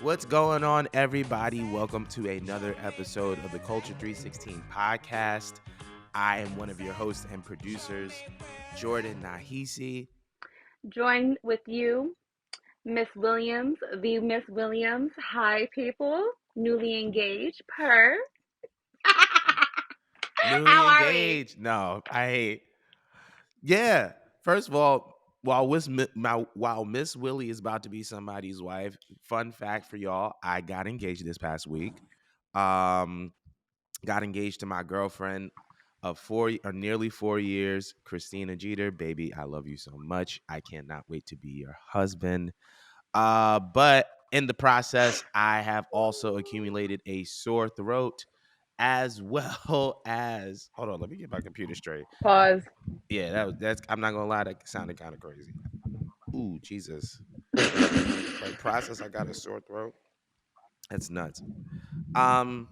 What's going on, everybody? Welcome to another episode of the Culture 316 podcast. I am one of your hosts and producers, Jordan Nahisi. Join with you, Miss Williams, the Miss Williams. Hi, people. Newly engaged. Per. Newly How are we? engaged. No, I hate. Yeah. First of all, while Miss Willie is about to be somebody's wife, fun fact for y'all: I got engaged this past week. Um, got engaged to my girlfriend of nearly 4 years, Christina Jeter. Baby, I love you so much. I cannot wait to be your husband. But in the process, I have also accumulated a sore throat as well as hold on, let me get my computer straight. Pause. Yeah, that's I'm not gonna lie, that sounded kind of crazy. Ooh, Jesus. Like process, I got a sore throat. That's nuts. Um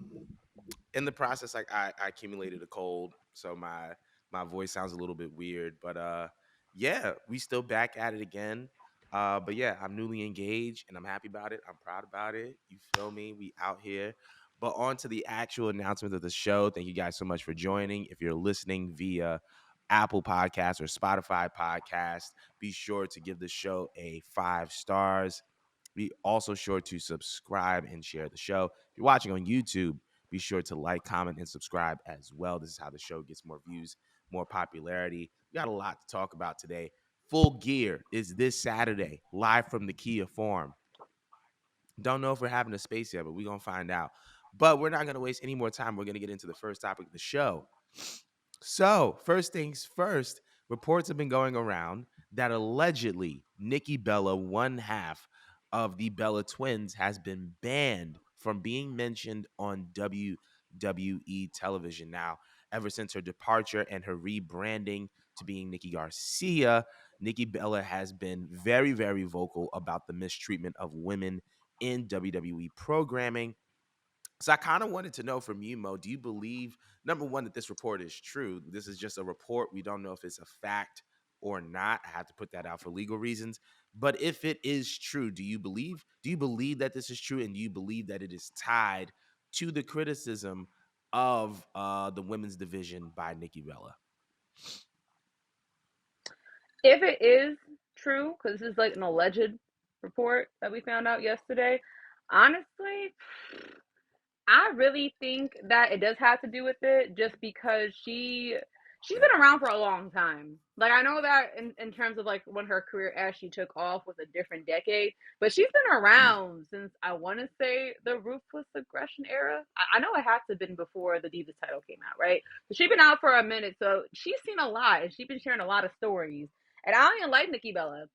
in the process, like I accumulated a cold, so my voice sounds a little bit weird. But yeah, we still back at it again. But yeah, I'm newly engaged and I'm happy about it. I'm proud about it. You feel me? We out here. But on to the actual announcement of the show. Thank you guys so much for joining. If you're listening via Apple Podcast or Spotify Podcast, be sure to give the show a 5 stars. Be also sure to subscribe and share the show. If you're watching on YouTube, be sure to like, comment, and subscribe as well. This is how the show gets more views, more popularity. We got a lot to talk about today. Full Gear is this Saturday, live from the Kia Forum. Don't know if we're having a space yet, but we're going to find out. But we're not going to waste any more time. We're going to get into the first topic of the show. So, first things first, reports have been going around that allegedly Nikki Bella, one half of the Bella twins, has been banned from being mentioned on WWE television. Now, ever since her departure and her rebranding to being Nikki Garcia, Nikki Bella has been very, very vocal about the mistreatment of women in WWE programming. So I kind of wanted to know from you, Mo, do you believe, number one, that this report is true? This is just a report. We don't know if it's a fact or not. I have to put that out for legal reasons. But if it is true, do you believe that this is true? And do you believe that it is tied to the criticism of the women's division by Nikki Bella? If it is true, because this is like an alleged report that we found out yesterday, honestly, I really think that it does have to do with it just because she's been around for a long time. Like I know that in terms of like when her career actually took off was a different decade, but she's been around since I want to say the Ruthless Aggression era. I know it has to have been before the Divas title came out, right? So she's been out for a minute, so she's seen a lot and she's been sharing a lot of stories. And I don't even like Nikki Bella.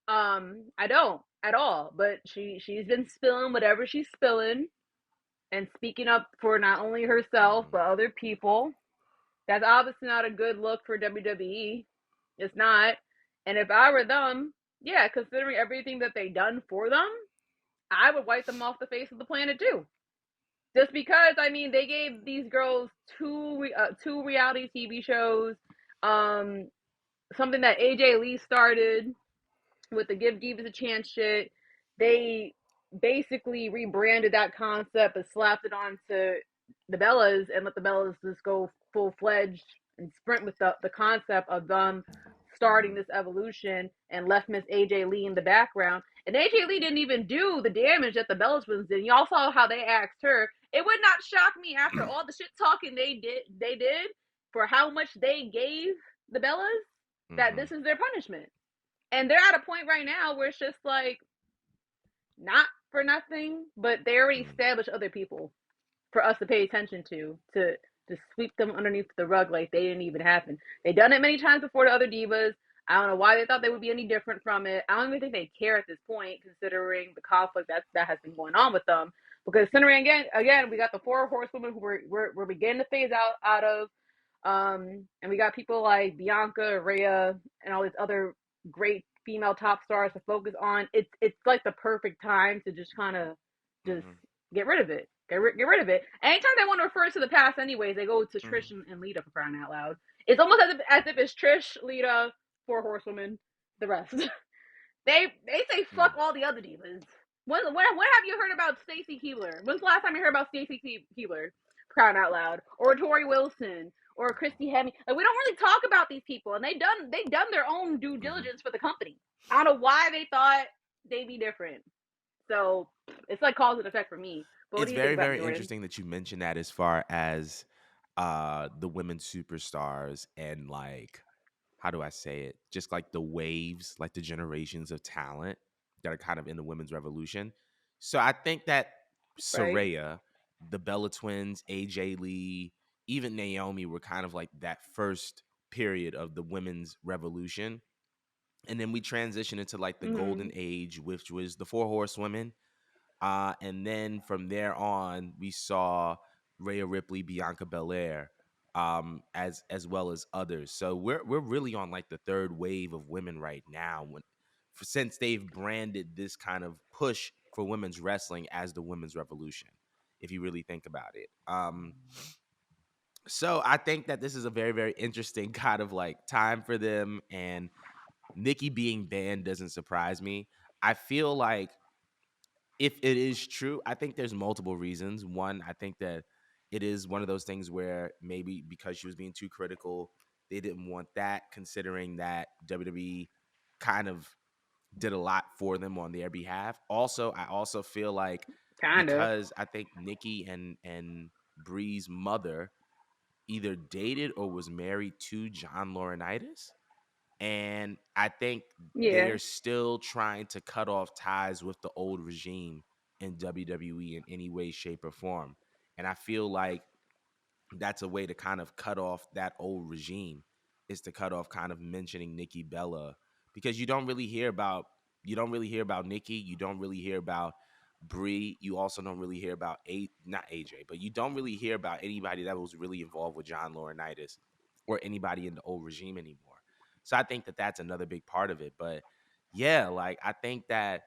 I don't at all, but she's been spilling whatever she's spilling and speaking up for not only herself Mm-hmm. but other people. That's obviously not a good look for WWE. It's not. And if I were them, yeah, considering everything that they done for them, I would wipe them off the face of the planet too. Just because, I mean, they gave these girls two reality TV shows, um, something that AJ Lee started with the Give Divas a Chance shit. They basically rebranded that concept and slapped it onto the Bellas and let the Bellas just go full fledged and sprint with the concept of them starting this evolution and left Miss AJ Lee in the background. And AJ Lee didn't even do the damage that the Bellas twins did. Y'all saw how they asked her. It would not shock me after all the shit talking they did for how much they gave the Bellas that Mm-hmm. this is their punishment. And they're at a point right now where it's just like not for nothing, but they already established other people for us to pay attention to sweep them underneath the rug like they didn't even happen. They've done it many times before to other divas. I don't know why they thought they would be any different from it. I don't even think they care at this point, considering the conflict that has been going on with them. Because considering again, we got the four horsewomen who we're beginning to phase out of, and we got people like Bianca, Rhea, and all these other great female top stars to focus on. It's like the perfect time to just kind of just Mm-hmm. get rid of it. Get rid of it. Anytime they want to refer to the past, anyways, they go to Mm-hmm. Trish and Lita for crying out loud. It's almost as if it's Trish, Lita, four horsewomen, the rest. They say fuck all the other divas. When have you heard about Stacy Keebler? When's the last time you heard about Stacy Keebler? Crying out loud, or Tori Wilson, or Christy Hemme. Like, we don't really talk about these people, and they done their own due Hmm. diligence for the company. I don't know why they thought they'd be different. So it's like cause and effect for me. But what It's do you think very, about it, very Jordan? interesting that you mentioned that as far as the women superstars and like how do I say it? Just like the waves, like the generations of talent that are kind of in the women's revolution. So I think that Right? Soraya, the Bella twins, AJ Lee, even Naomi were kind of like that first period of the women's revolution. And then we transition into like the golden Mm-hmm. age, which was the four horsewomen. And then from there on, we saw Rhea Ripley, Bianca Belair, as well as others. So we're really on like the third wave of women right now. Since they've branded this kind of push for women's wrestling as the women's revolution, if you really think about it. So I think that this is a very, very interesting kind of like time for them. And Nikki being banned doesn't surprise me. I feel like if it is true, I think there's multiple reasons. One, I think that it is one of those things where maybe because she was being too critical, they didn't want that, considering that WWE kind of did a lot for them on their behalf. Also, I also feel like Kinda. because I think Nikki and Bree's mother either dated or was married to John Laurinaitis, and I think they Yeah. are still trying to cut off ties with the old regime in WWE in any way, shape, or form. And I feel like that's a way to kind of cut off that old regime, is to cut off kind of mentioning Nikki Bella, because you don't really hear about Nikki, you don't really hear about Brie, you also don't really hear about not AJ, but you don't really hear about anybody that was really involved with John Laurinaitis or anybody in the old regime anymore. So I think that that's another big part of it. But yeah, like I think that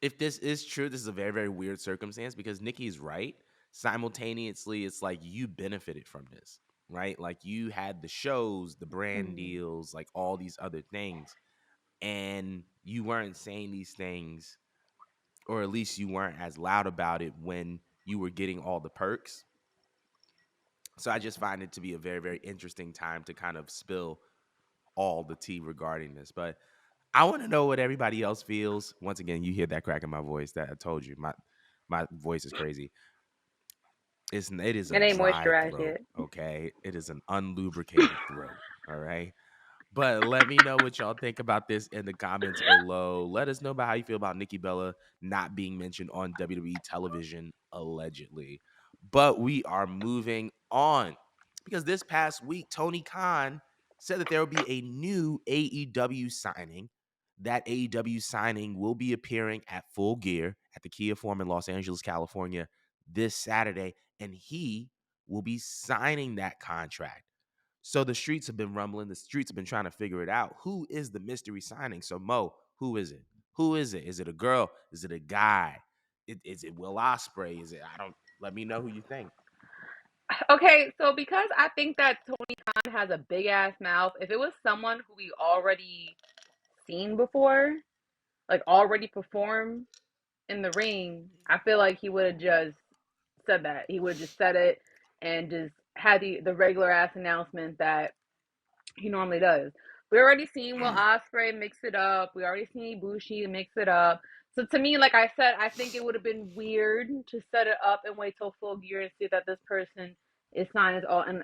if this is true, this is a very, very weird circumstance because Nikki's right. Simultaneously, it's like you benefited from this, right? Like you had the shows, the brand Mm-hmm. deals, like all these other things, and you weren't saying these things, or at least you weren't as loud about it when you were getting all the perks. So I just find it to be a very, very interesting time to kind of spill all the tea regarding this. But I want to know what everybody else feels. Once again, you hear that crack in my voice. That I told you, my voice is crazy. It is It a ain't dry moisturized throat. yet. Okay, it is an unlubricated throat. All right. But let me know what y'all think about this in the comments below. Let us know about how you feel about Nikki Bella not being mentioned on WWE television, allegedly. But we are moving on because this past week, Tony Khan said that there will be a new AEW signing. That AEW signing will be appearing at Full Gear at the Kia Forum in Los Angeles, California this Saturday, and he will be signing that contract. So the streets have been rumbling. The streets have been trying to figure it out. Who is the mystery signing? So Mo, who is it? Who is it? Is it a girl? Is it a guy? Is it Will Ospreay? Is it? I don't. Let me know who you think. Okay, so because I think that Tony Khan has a big ass mouth, if it was someone who we already seen before, like already performed in the ring, I feel like he would have just said that. He would have just said it and just had the regular ass announcement that he normally does. We already seen Will Ospreay mix it up. We already seen Ibushi mix it up. So to me, like I said, I think it would have been weird to set it up and wait till Full Gear and see that this person is signed as all and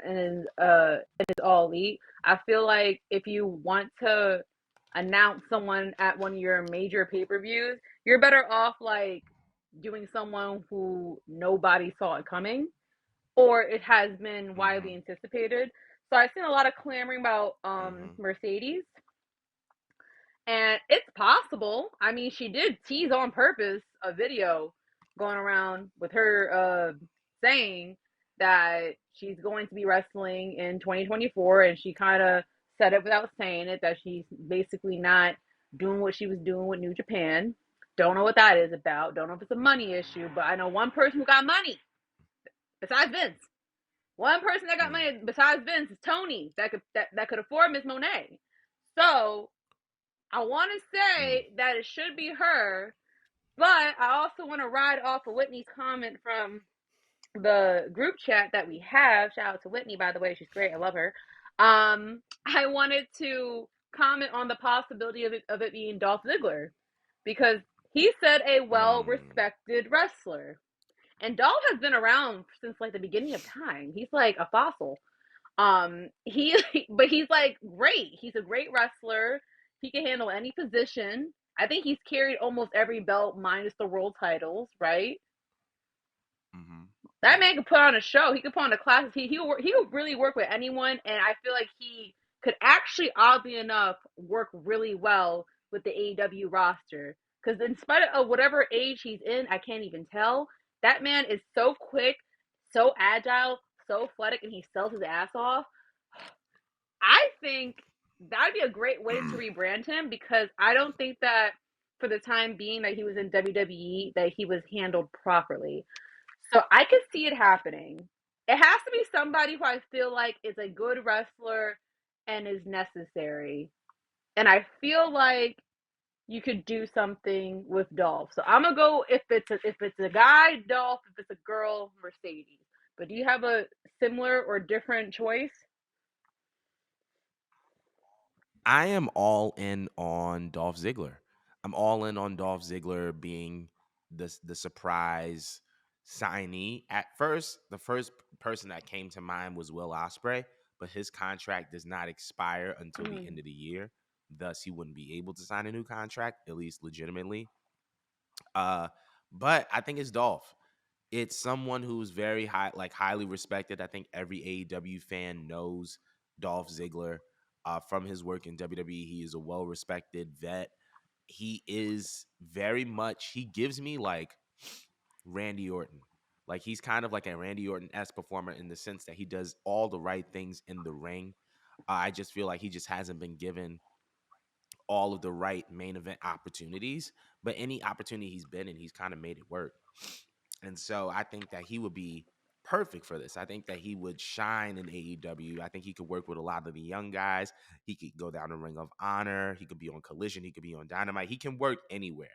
is all elite. I feel like if you want to announce someone at one of your major pay-per-views, you're better off like doing someone who nobody saw it coming or it has been widely Mm-hmm. anticipated. So I've seen a lot of clamoring about Mm-hmm. Mercedes, and it's possible. I mean, she did tease on purpose a video going around with her saying that she's going to be wrestling in 2024, and she kind of said it without saying it that she's basically not doing what she was doing with New Japan. Don't know what that is about. Don't know if it's a money issue, but I know one person who got money besides Vince. One person that got Mm-hmm. money besides Vince is Tony that could afford Miss Monet. So I want to Mm, say that it should be her, but I also want to ride off of Whitney's comment from the group chat that we have. Shout out to Whitney, by the way. She's great. I love her. I wanted to comment on the possibility of it being Dolph Ziggler because he said a well mm, respected wrestler. And Dolph has been around since like the beginning of time. He's like a fossil. He but he's like great. He's a great wrestler. He can handle any position. I think he's carried almost every belt minus the world titles, right? mm-hmm. That Yeah. man could put on a show. He could put on a class. He would really work with anyone, and I feel like he could actually, oddly enough, work really well with the AEW roster. Because in spite of whatever age he's in, I can't even tell. That man is so quick, so agile, so athletic, and he sells his ass off. I think that'd be a great way to rebrand him because I don't think that for the time being that he was in WWE that he was handled properly. So I could see it happening. It has to be somebody who I feel like is a good wrestler and is necessary. And I feel like you could do something with Dolph. So I'm gonna go if it's a guy, Dolph, if it's a girl, Mercedes. But do you have a similar or different choice? I am all in on Dolph Ziggler. I'm all in on Dolph Ziggler being the surprise signee. At first, the first person that came to mind was Will Ospreay, but his contract does not expire until the Mm. end of the year. Thus, he wouldn't be able to sign a new contract, at least legitimately. Uh, but I think it's Dolph. It's someone who's very high, like highly respected. I think every AEW fan knows Dolph Ziggler from his work in WWE. He is a well respected vet. He is very much, he gives me like Randy Orton. Like he's kind of like a Randy Orton esque performer in the sense that he does all the right things in the ring. I just feel like he just hasn't been given all of the right main event opportunities, but any opportunity he's been in, he's kind of made it work. And so I think that he would be perfect for this. I think that he would shine in AEW. I think he could work with a lot of the young guys. He could go down the Ring of Honor. He could be on Collision. He could be on Dynamite. He can work anywhere.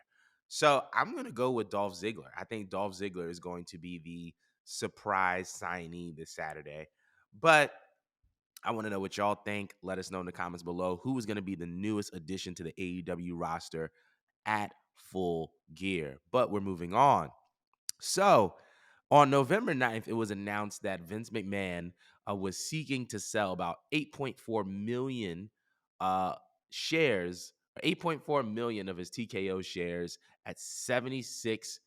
So I'm going to go with Dolph Ziggler. I think Dolph Ziggler is going to be the surprise signee this Saturday. But I want to know what y'all think. Let us know in the comments below who is going to be the newest addition to the AEW roster at Full Gear. But we're moving on. So, on November 9th, it was announced that Vince McMahon was seeking to sell about 8.4 million uh, shares, 8.4 million of his TKO shares at 76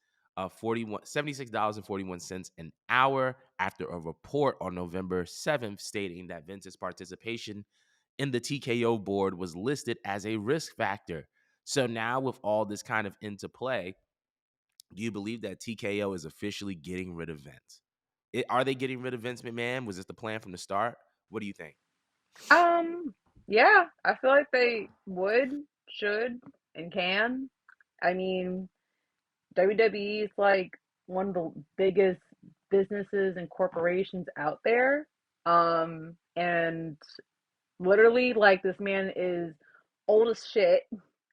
dollars and 41 cents an hour after a report on November 7th stating that Vince's participation in the TKO board was listed as a risk factor. So now with all this kind of into play, do you believe that TKO is officially getting rid of Vince? Are they getting rid of Vince McMahon? Was this the plan from the start? What do you think? Um, yeah, I feel like they would, should, and can. I mean, WWE is like one of the biggest businesses and corporations out there. And literally, like this man is old as shit,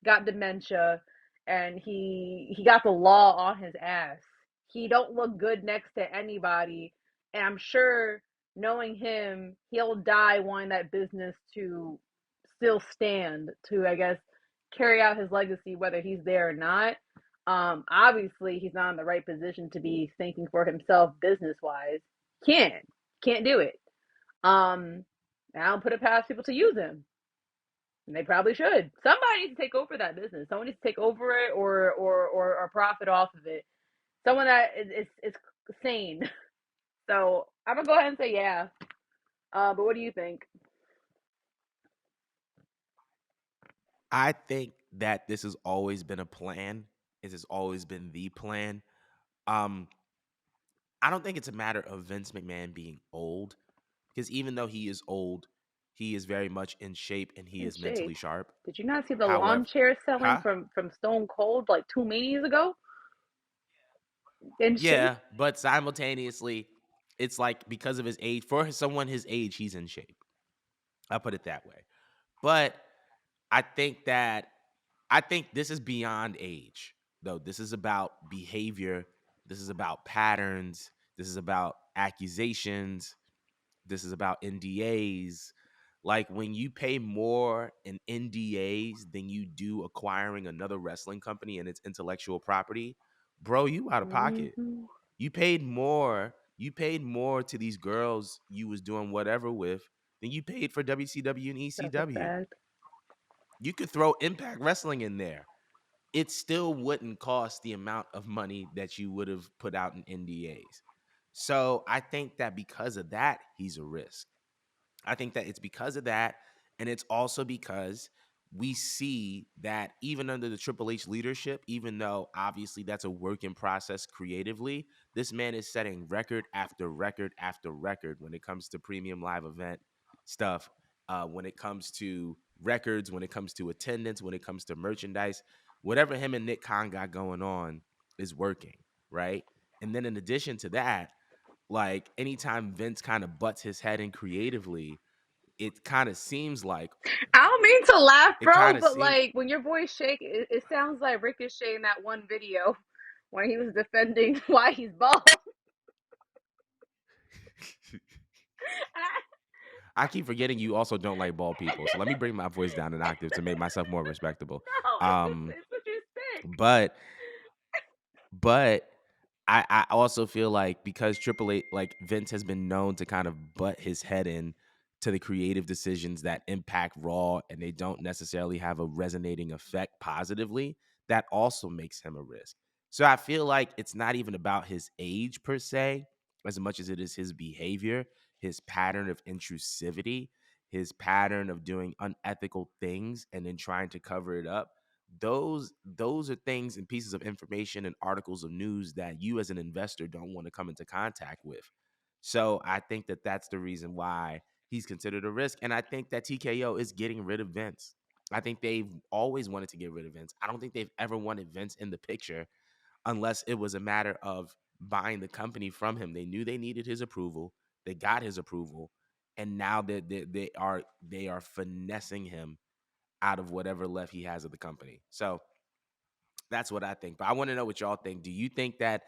got dementia, and he got the law on his ass. He don't look good next to anybody, and I'm sure knowing him, he'll die wanting that business to still stand to, I guess, carry out his legacy whether he's there or not. Obviously he's not in the right position to be thinking for himself business wise. Can't do it. um I don't put it past people to use him, and they probably should. Somebody needs to take over that business. Someone needs to take over it, or profit off of it. Someone that is sane. So I'm gonna go ahead and say yeah. But what do you think? I think that this has always been a plan. This has always been the plan. Um, I don't think it's a matter of Vince McMahon being old, because even though he is old, he is very much in shape and he In is mentally shape. sharp. Did you not see the lawn However, chair selling huh? from Stone Cold like 2 manias ago? In shape. Yeah, but simultaneously, it's like because of his age, for someone his age, he's in shape. I'll put it that way. But I think that I think this is beyond age, though. This is about behavior. This is about patterns. This is about accusations. This is about NDAs. Like when you pay more in NDAs than you do acquiring another wrestling company and its intellectual property, bro, you out of pocket. Hmm. You paid more. You paid more to these girls you was doing whatever with than you paid for WCW and That's a ECW. fact. You could throw Impact Wrestling in there. It still wouldn't cost the amount of money that you would have put out in NDAs. So I think that because of that, he's a risk. I think that it's because of that. And it's also because we see that even under the Triple H leadership, even though obviously that's a work in process creatively, this man is setting record after record after record when it comes to premium live event stuff, when it comes to records, when it comes to attendance, when it comes to merchandise. Whatever him and Nick Khan got going on is working, right? And then in addition to that, like anytime Vince kind of butts his head in creatively, it kind of seems like I don't mean to laugh, it bro, kind of but seems like when your voice shake, it sounds like Ricochet in that one video when he was defending why he's bald. I keep forgetting you also don't like bald people. So let me bring my voice down an octave to make myself more respectable. No, Um it's what you think. but But I also feel like because Triple H, like Vince has been known to kind of butt his head in to the creative decisions that impact Raw and they don't necessarily have a resonating effect positively, that also makes him a risk. So I feel like it's not even about his age per se, as much as it is his behavior, his pattern of intrusivity, his pattern of doing unethical things and then trying to cover it up. Those are things and pieces of information and articles of news that you as an investor don't want to come into contact with. So I think that that's the reason why he's considered a risk, and I think that TKO is getting rid of Vince. I think they've always wanted to get rid of Vince. I don't think they've ever wanted Vince in the picture unless it was a matter of buying the company from him. They knew they needed his approval. They got his approval, and now they are finessing him out of whatever left he has of the company. So that's what I think. But I want to know what y'all think. Do you think that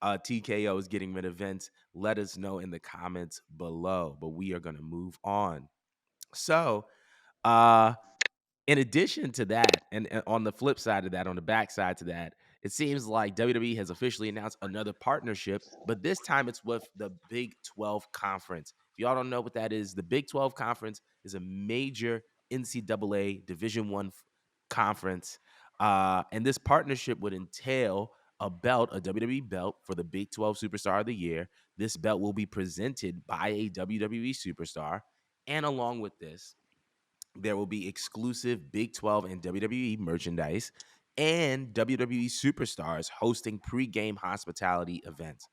TKO is getting rid of Vince? Let us know in the comments below. But we are going to move on. So, uh, in addition to that, and on the flip side of that, on the backside to that, it seems like WWE has officially announced another partnership, but this time it's with the Big 12 Conference. If y'all don't know what that is, the Big 12 Conference is a major NCAA Division One conference, and this partnership would entail a belt, a WWE belt for the Big 12 Superstar of the Year. This belt will be presented by a WWE superstar, and along with this, there will be exclusive Big 12 and WWE merchandise and WWE superstars hosting pre-game hospitality events.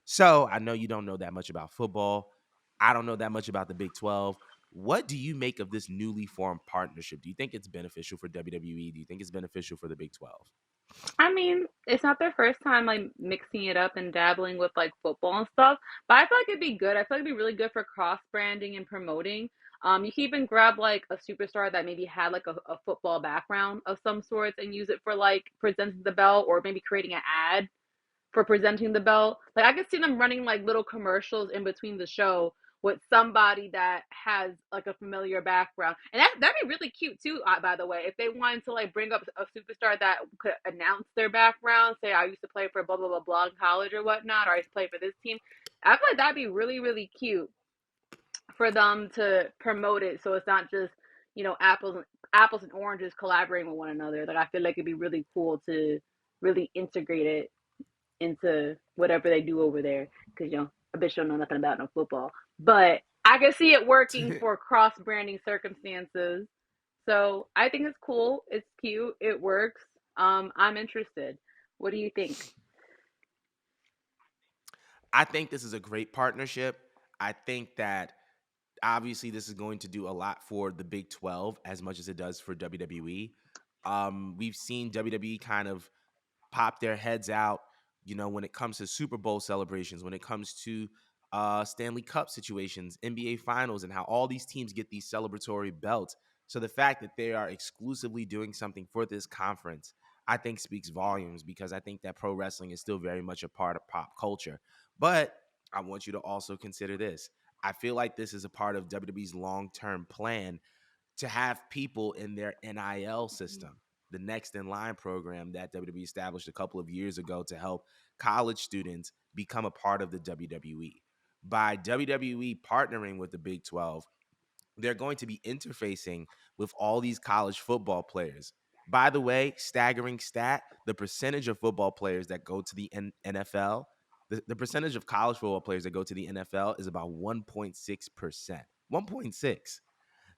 So I know you don't know that much about football. I don't know that much about the Big 12. What do you make of this newly formed partnership? Do you think it's beneficial for WWE? Do you think it's beneficial for the Big 12? I mean, it's not their first time like mixing it up and dabbling with like football and stuff, but I feel like it'd be good. I feel like it'd be really good for cross branding and promoting. You can even grab like a superstar that maybe had like a football background of some sorts and use it for like presenting the belt or maybe creating an ad for presenting the belt. Like I could see them running like little commercials in between the show with somebody that has like a familiar background, and that'd be really cute too. By the way, if they wanted to like bring up a superstar that could announce their background, say I used to play for blah blah blah blah in college or whatnot, or I used to play for this team. I feel like that'd be really really cute for them to promote it, so it's not just apples and oranges collaborating with one another. Like I feel like it'd be really cool to really integrate it into whatever they do over there because a bitch don't know nothing about no football. But I can see it working for cross branding circumstances. So I think it's cool. It's cute. It works. I'm interested. What do you think? I think this is a great partnership. I think that obviously this is going to do a lot for the Big 12 as much as it does for WWE. We've seen WWE kind of pop their heads out, when it comes to Super Bowl celebrations, when it comes to Stanley Cup situations, NBA Finals, and how all these teams get these celebratory belts. So the fact that they are exclusively doing something for this conference, I think speaks volumes because I think that pro wrestling is still very much a part of pop culture. But I want you to also consider this. I feel like this is a part of WWE's long term plan to have people in their NIL system, the next in line program that WWE established a couple of years ago to help college students become a part of the WWE. By WWE partnering with the Big 12, they're going to be interfacing with all these college football players. By the way, staggering stat, the percentage of football players that go to the NFL, the percentage of college football players that go to the NFL is about 1.6%. 1.6.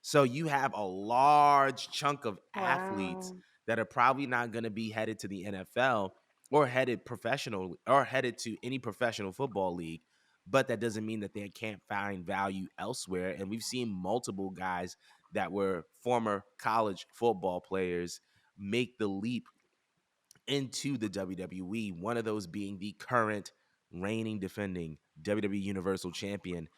So you have a large chunk of athletes Wow. that are probably not going to be headed to the NFL or headed professional or headed to any professional football league, but that doesn't mean that they can't find value elsewhere. And we've seen multiple guys that were former college football players make the leap into the WWE, one of those being the current reigning defending WWE Universal Champion,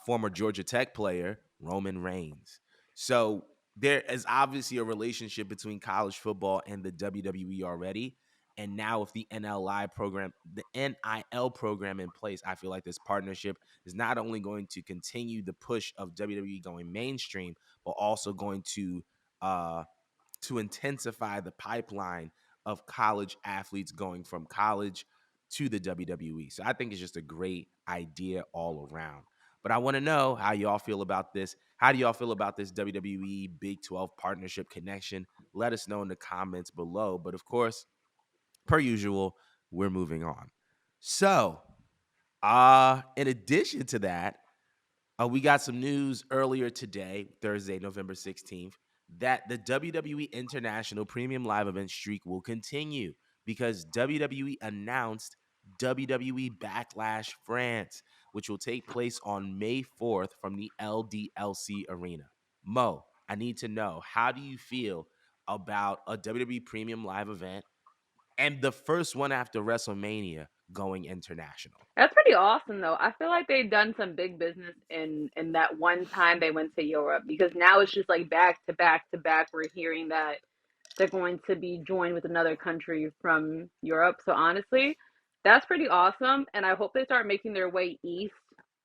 former Georgia Tech player, Roman Reigns. So there is obviously a relationship between college football and the WWE already. And now with the NIL program in place, I feel like this partnership is not only going to continue the push of WWE going mainstream, but also going uh, to intensify the pipeline of college athletes going from college to the WWE. So I think it's just a great idea all around. But I want to know how y'all feel about this. How do y'all feel about this WWE Big 12 partnership connection? Let us know in the comments below. But of course, per usual, we're moving on. So, in addition to that, we got some news earlier today, Thursday, November 16th, that the WWE International Premium Live Event streak will continue because WWE announced WWE Backlash France, which will take place on May 4th from the LDLC Arena. Mo, I need to know, how do you feel about a WWE Premium Live event and the first one after WrestleMania going international? That's pretty awesome though. I feel like they've done some big business in that one time they went to Europe, because now it's just like back to back to back we're hearing that they're going to be joined with another country from Europe. So honestly, that's pretty awesome, and I hope they start making their way east.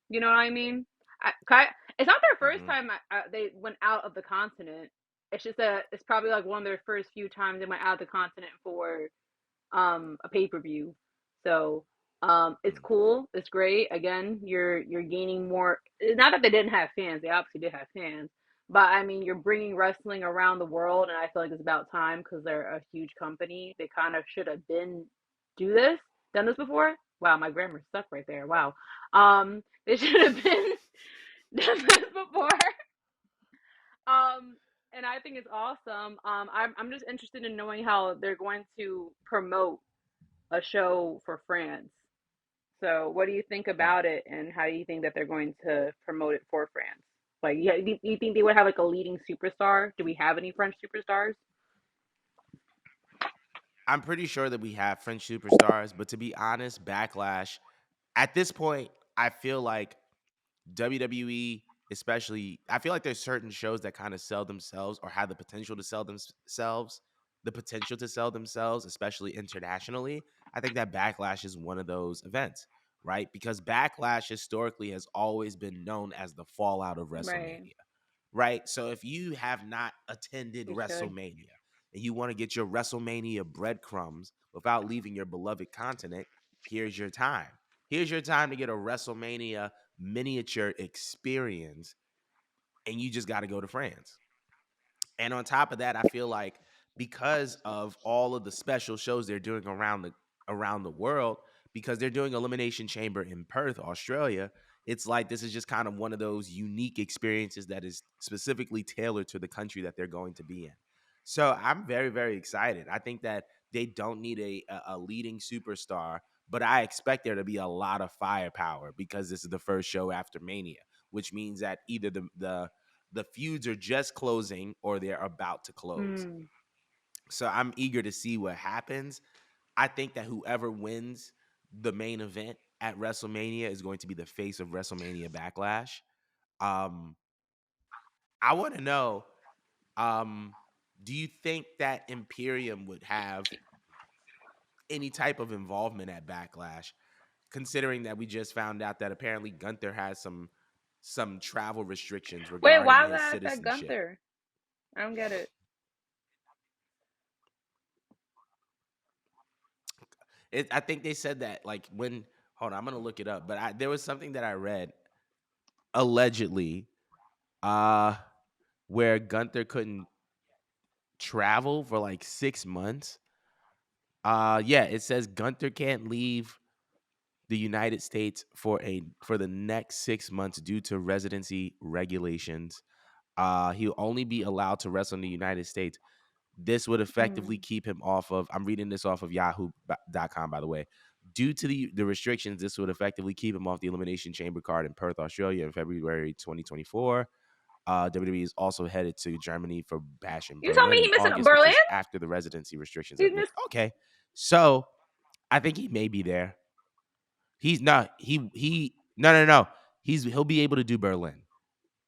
You know what I mean? It's not their first Mm-hmm. time they went out of the continent. It's just that it's probably like one of their first few times they went out of the continent for a pay-per-view. So it's cool, it's great. Again, you're gaining more, not that they didn't have fans, they obviously did have fans, but I mean you're bringing wrestling around the world, and I feel like it's about time because they're a huge company. They kind of should have been do this done this before. Wow, my grammar stuck right there. Wow. They should have been done this before. um and I think it's awesome. I'm just interested in knowing how they're going to promote a show for France. So, what do you think about it, and how do you think that they're going to promote it for France? Like, yeah, do you think they would have like a leading superstar? Do we have any French superstars? I'm pretty sure that we have French superstars, but to be honest, Backlash at this point, I feel like WWE, especially, I feel like there's certain shows that kind of sell themselves or have the potential to sell themselves, especially internationally. I think that Backlash is one of those events, right? Because Backlash historically has always been known as the fallout of Right. WrestleMania, right? So if you have not attended You should. WrestleMania and you want to get your WrestleMania breadcrumbs without leaving your beloved continent, here's your time. Here's your time to get a WrestleMania miniature experience, and you just got to go to France. And on top of that, I feel like because of all of the special shows they're doing around the world, because they're doing Elimination Chamber in Perth, Australia, it's like this is just kind of one of those unique experiences that is specifically tailored to the country that they're going to be in. So I'm very, very excited. I think that they don't need a leading superstar, but I expect there to be a lot of firepower because this is the first show after Mania, which means that either the feuds are just closing or they're about to close. Mm. So I'm eager to see what happens. I think that whoever wins the main event at WrestleMania is going to be the face of WrestleMania Backlash. Um, I want to know. Um, do you think that Imperium would have any type of involvement at Backlash, considering that we just found out that apparently Gunther has some travel restrictions Wait, regarding why would his that affect citizenship? Gunther? I don't get it. I think they said that like when hold on, I'm gonna look it up, but there was something that I read allegedly, uh, where Gunther couldn't travel for like 6 months. Yeah, it says Gunther can't leave the United States for the next 6 months due to residency regulations. He'll only be allowed to wrestle in the United States. This would effectively Mm. keep him off of. I'm reading this off of Yahoo.com, by the way. Due to the restrictions, this would effectively keep him off the Elimination Chamber card in Perth, Australia, in February 2024. WWE is also headed to Germany for Bash in You told me Berlin he in missing August, which Berlin? is after the residency restrictions He's have miss. lifted. Okay, so I think he may be there. He's not. He no no no. He'll be able to do Berlin.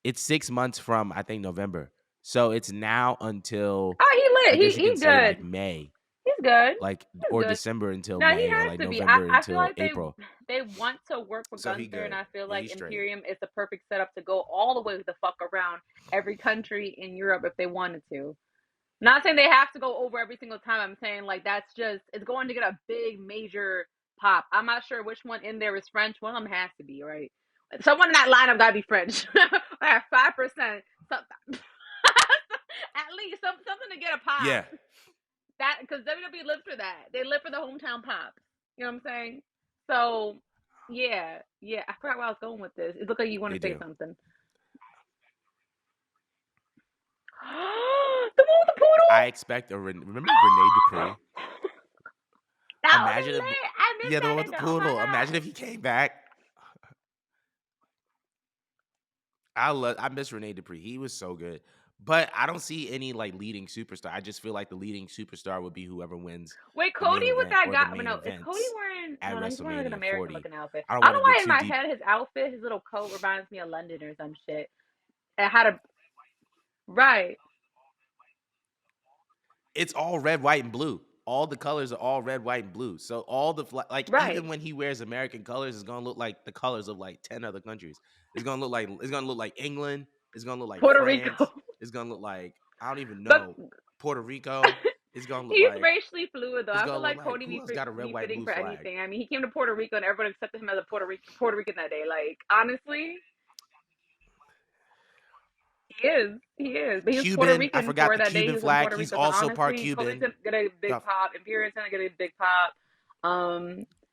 It's 6 months from I think November, so it's now until Oh, he I lit. guess you can He say like good. May, He's good. like He's or good. December until No, he May, or has like to be. November I feel until like April. they want to work with So he Gunther, and good. I feel Yeah, like he's straight. Imperium is the perfect setup to go all the way the fuck around every country in Europe if they wanted to. Not saying they have to go over every single time. I'm saying like that's just it's going to get a big major pop. I'm not sure which one in there is French. One of them has to be right. Someone in that lineup got to be French. 5%. At least something to get a pop. Yeah, That because WWE lives for that. They live for the hometown pop. You know what I'm saying? So yeah, yeah. I forgot where I was going with this. It looked like you want they to say do. something. The one with the poodle. I expect remember Renee Dupree. That would be Imagine if lit. I missed yeah, the that one with the nigga. Oh my poodle. Imagine god. if he came back. I miss Renee Dupree. He was so good. But I don't see any like leading superstar. I just feel like the leading superstar would be whoever wins Wait, the main Cody with event that or the guy? But main no, is Cody events wearing? at No, he's wearing like an WrestleMania American 40. looking outfit. I don't I want don't to know get why in too my deep. head his outfit, his little coat reminds me of London or some shit. It had a right, It's all red, white, and blue. All the colors are all red, white, and blue. So all the like right. even when he wears American colors, it's gonna look like the colors of like 10 other countries. It's gonna look like England. It's gonna look like Puerto Rico, France. It's gonna look like I don't even but know Puerto Rico. It's gonna look he's like racially fluid though. it's I gonna feel look like like Cody who else got a red, be white, and fitting blue for flag? anything. I mean, he came to Puerto Rico and everyone accepted him as a Puerto Rican that day. Like honestly, he is. He is. But he was Puerto Cuban. I Rican forgot for the that day he Cuban was in flag. Puerto He's Rico. So also part honestly, Cody's Cuban. gonna get a big Yeah, pop. Imperium's gonna get a big pop.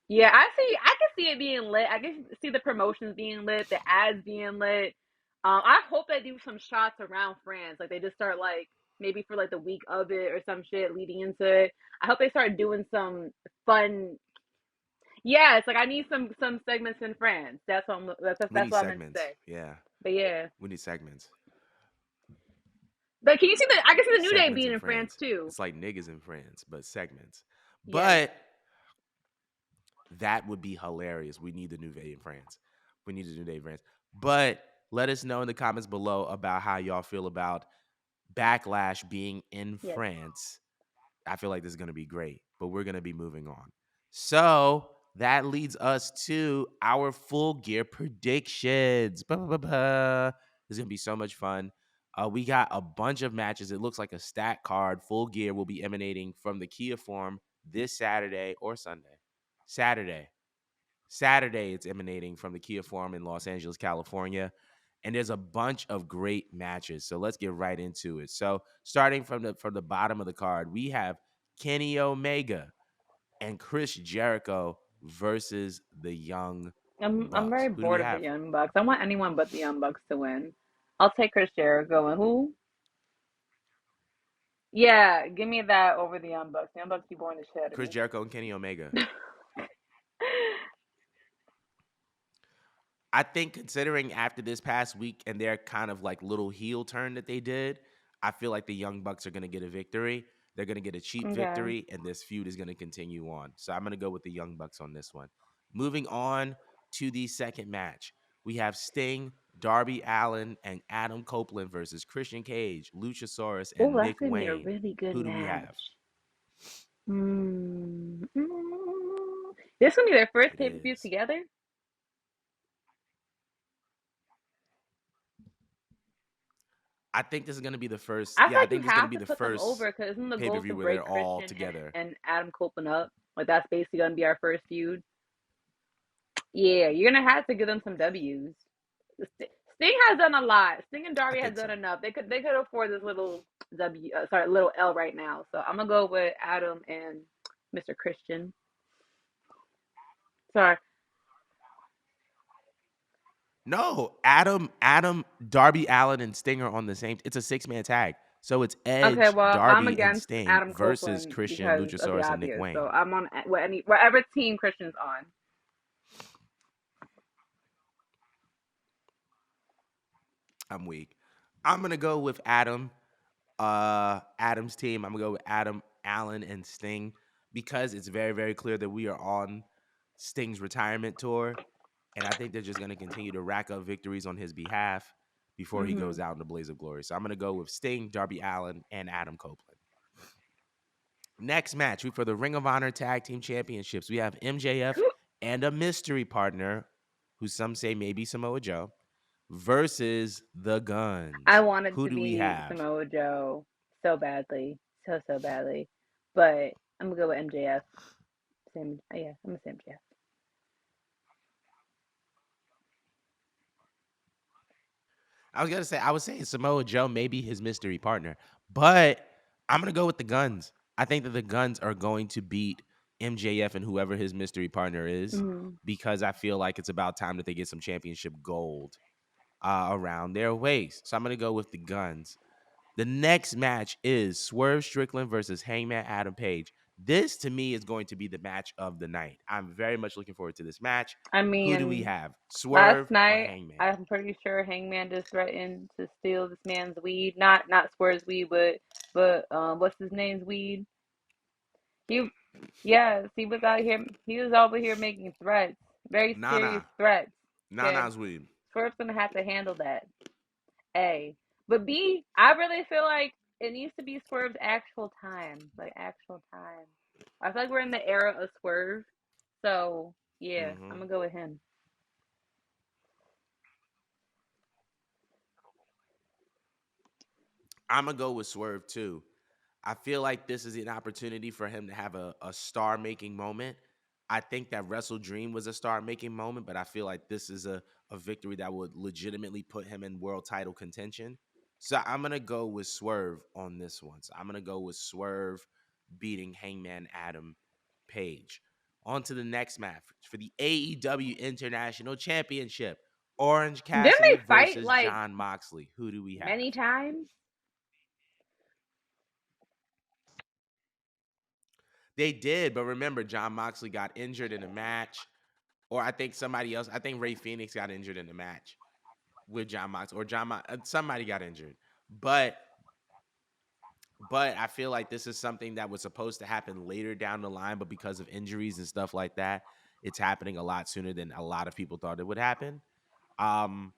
Yeah, I can see it being lit. I can see the promotions being lit, the ads being lit. I hope they do some shots around France. Like they just start like maybe for like the week of it or some shit leading into it. I hope they start doing some fun. Yeah, it's like I need some segments in France. we That's need what I meant to segments. say. Yeah, But yeah. we need segments. But can you see the? I can see the New Day Segments being in in France France. too. It's like niggas in France, but segments. Yes, But that would be hilarious. We need the New Day in France. We need the New Day in France. But let us know in the comments below about how y'all feel about Backlash being in yes. France. I feel like this is going to be great, but we're going to be moving on. So that leads us to our full gear predictions. It's going to be so much fun. We got a bunch of matches. It looks like a stat card. Full gear will be emanating from the Kia Forum this Saturday or Sunday. Saturday. Saturday, it's emanating from the Kia Forum in Los Angeles, California. And there's a bunch of great matches. So let's get right into it. So starting from the bottom of the card, we have Kenny Omega and Chris Jericho versus the Young I'm Bucks. very Who do we bored of the have? Young Bucks. I want anyone but the Young Bucks to win. I'll take Chris Jericho and who? Yeah, give me that over the Young Bucks. The Young Bucks be boring the shit out of Chris me. Jericho and Kenny Omega. I think considering after this past week and their kind of like little heel turn that they did, I feel like the Young Bucks are going to get a victory. They're going to get a cheap Okay. victory, and this feud is going to continue on. So I'm going to go with the Young Bucks on this one. Moving on to the second match, we have Sting Darby Allen and Adam Copeland versus Christian Cage, Luchasaurus, Oh, and that's Nick gonna be a Wayne. really good Who do we have? match. This gonna be their first It pay per view is. together. I think this is gonna be the first. I feel Yeah, I like you think this is gonna have be to the put them first over because isn't the pay per goal view to where break they're all Christian together. and Adam Copeland up? Like that's basically gonna be our first feud. Yeah, you're gonna have to give them some W's. Sting has done a lot. Sting and I Darby has think done so. enough. They could afford this little little L right now. So I'm gonna go with Adam and Mr. Christian. Sorry. No, Darby Allen, and Stinger on the same. It's a 6-man tag. So it's Okay, Edge, well I'm Darby, and against Sting Adam versus Copeland Christian, because of the Luchasaurus, and Nick obvious. So Wayne. I'm on whatever team Christian's on. I'm weak. I'm gonna go with Adam's team. I'm gonna go with Adam, Allen, and Sting because it's very, very clear that we are on Sting's retirement tour. And I think they're just gonna continue to rack up victories on his behalf before he Hmm. goes out in the blaze of glory. So I'm gonna go with Sting, Darby Allen, and Adam Copeland. Next match, for the Ring of Honor Tag Team Championships, we have MJF and a mystery partner, who some say may be Samoa Joe, versus the I Guns. wanted Who to do we be have? Samoa Joe so badly, so badly, but I'm gonna go with MJF. Same, yeah, I'm gonna say MJF. I was gonna say I was saying Samoa Joe may be his mystery partner, but I'm gonna go with the Guns. I think that the Guns are going to beat MJF and whoever his mystery partner is Mm. because I feel like it's about time that they get some championship gold around their waist. So I'm gonna go with the Guns. The next match is Swerve Strickland versus Hangman Adam Page. This to me is going to be the match of the night. I'm very much looking forward to this match. I Who do we mean, have? last Swerve or night Hangman? I'm pretty sure Hangman just threatened to steal this man's weed. Not Swerve's weed, but what's his name's weed? He yes, he was out here. He was over here making threats, very serious Nana. threats. Okay, Nana's weed. Swerve's gonna have to handle that. A. But B, I really feel like it needs to be Swerve's actual time. Like actual time. I feel like we're in the era of Swerve. So yeah, I'm Hmm. gonna go with him. I'm gonna go with Swerve too. I feel like this is an opportunity for him to have a star making moment. I think that Wrestle Dream was a star making moment, but I feel like this is a victory that would legitimately put him in world title contention. So I'm gonna go with Swerve on this one. So I'm gonna go with Swerve beating Hangman Adam Page. On to the next match for the AEW International Championship. Orange Didn't Cassidy they fight versus like John Moxley. Who do we have? many times? They did, but remember, John Moxley got injured in a match, or I think somebody else. I think Ray Phoenix got injured in the match with John Moxley, or somebody got injured. But I feel like this is something that was supposed to happen later down the line, but because of injuries and stuff like that, it's happening a lot sooner than a lot of people thought it would happen. Um,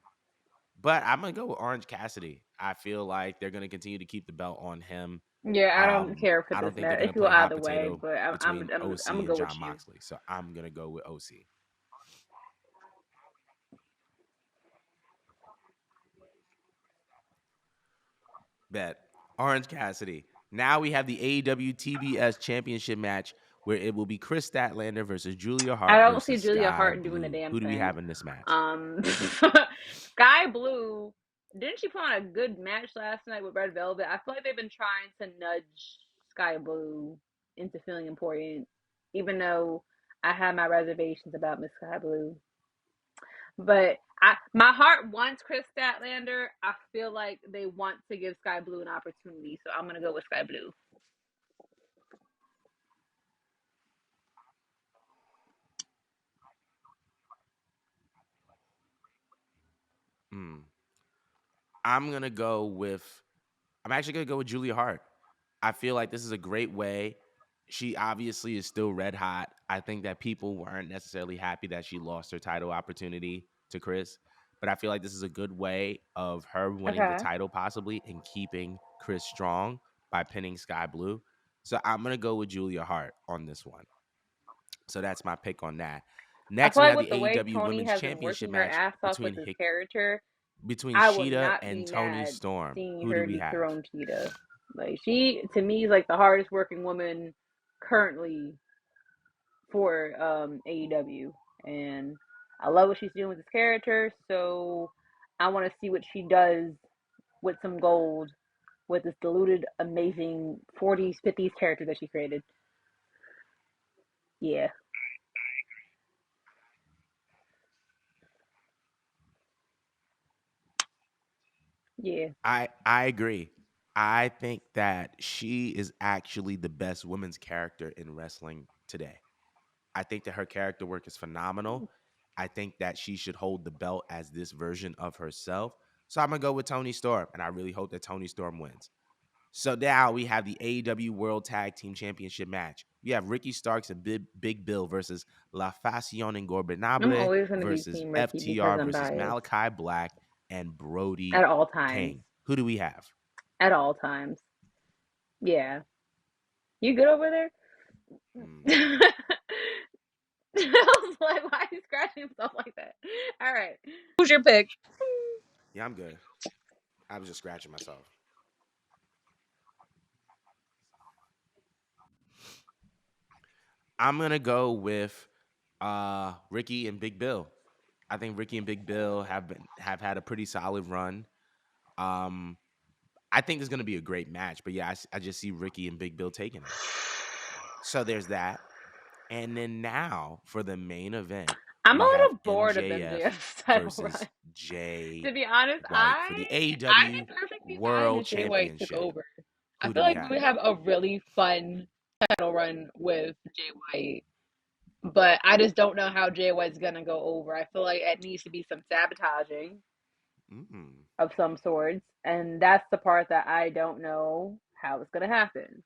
but I'm gonna go with Orange Cassidy. I feel like they're gonna continue to keep the belt on him. Yeah, I don't care for I this don't think they're match. It gonna could go play hot either way, potato but between I'm OC gonna and go with John you. Moxley. So I'm gonna go with OC. Bet. Orange Cassidy. Now we have the AEW TBS Championship match where it will be Chris Statlander versus Julia I Hart don't see versus Julia Sky Hart doing a Blue. damn Who do we thing. have in this match? Sky Blue, didn't she put on a good match last night with Red Velvet? I feel like they've been trying to nudge Sky Blue into feeling important, even though I have my reservations about Miss Sky Blue. But my heart wants Chris Statlander. I feel like they want to give Sky Blue an opportunity, so I'm gonna go with Sky Blue. Hmm. I'm gonna go with. I'm actually gonna go with Julia Hart. I feel like this is a great way. She obviously is still red hot. I think that people weren't necessarily happy that she lost her title opportunity to Chris, but I feel like this is a good way of her winning the Okay. title possibly and keeping Chris strong by pinning Sky Blue. So I'm gonna go with Julia Hart on this one. So that's my pick on that. I Next, feel we like have with the the way AEW Tony Women's has been Championship working her match ass off with this character, between I would Sheeta not be and Tony mad Storm. seeing Who do her we have? dethrone Cheetah. Like she to me is like the hardest working woman currently for AEW, and I love what she's doing with this character. So I want to see what she does with some gold with this diluted, amazing 40s, 50s character that she created. Yeah, yeah. I agree. I think that she is actually the best women's character in wrestling today. I think that her character work is phenomenal. I think that she should hold the belt as this version of herself. So I'm gonna go with Tony Storm, and I really hope that Tony Storm wins. So now we have the AEW World Tag Team Championship match. We have Ricky Starks and Big Bill versus La Fascion I'm Ingobernable always going to be versus Team Ricky because FTR I'm versus biased Malachi Black and at Brody all times. King. Who do we have? At all times. Yeah. You good over there? Hmm. I was like, why are you scratching himself like that? All right. Who's your pick? Yeah, I'm good. I was just scratching myself. I'm gonna go with Ricky and Big Bill. I think Ricky and Big Bill have had a pretty solid run. Um, I think it's gonna be a great match, but yeah, I just see Ricky and Big Bill taking it. So there's that. And then now for the main event, I'm a we have little bored of MJF MJF's title run. versus Jay To be honest, White for the I'd AEW be perfectly fine World if Jay White took Championship. over. I Who feel do we like we have? would have a really fun title run with Jay White. But I just don't know how Jay White's gonna go over. I feel like it needs to be some sabotaging Mm. of some sorts, and that's the part that I don't know how it's gonna happen.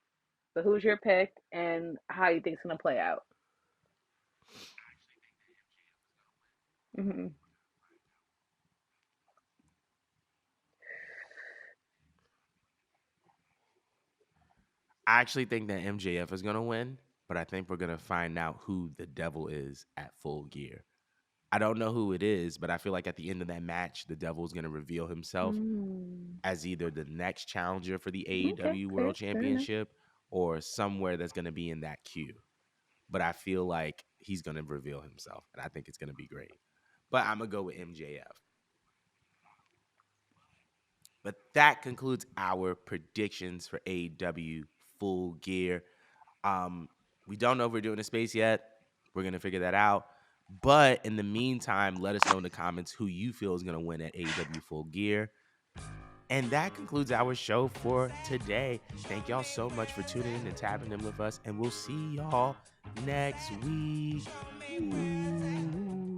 But who's your pick and how you think it's gonna play out? Hmm. I actually think that MJF is gonna win, but I think we're gonna find out who the devil is at Full Gear. I don't know who it is, but I feel like at the end of that match, the devil is gonna reveal himself Mm. as either the next challenger for the Okay, AEW okay, World fair enough. Championship or somewhere that's gonna be in that queue. But I feel like he's gonna reveal himself, and I think it's gonna be great. But I'm gonna go with MJF. But that concludes our predictions for AEW Full Gear. Um, we don't know if we're doing a space yet. We're gonna figure that out. But in the meantime, let us know in the comments who you feel is gonna win at AEW Full Gear. And that concludes our show for today. Thank y'all so much for tuning in and tapping in with us. And we'll see y'all next week. Ooh.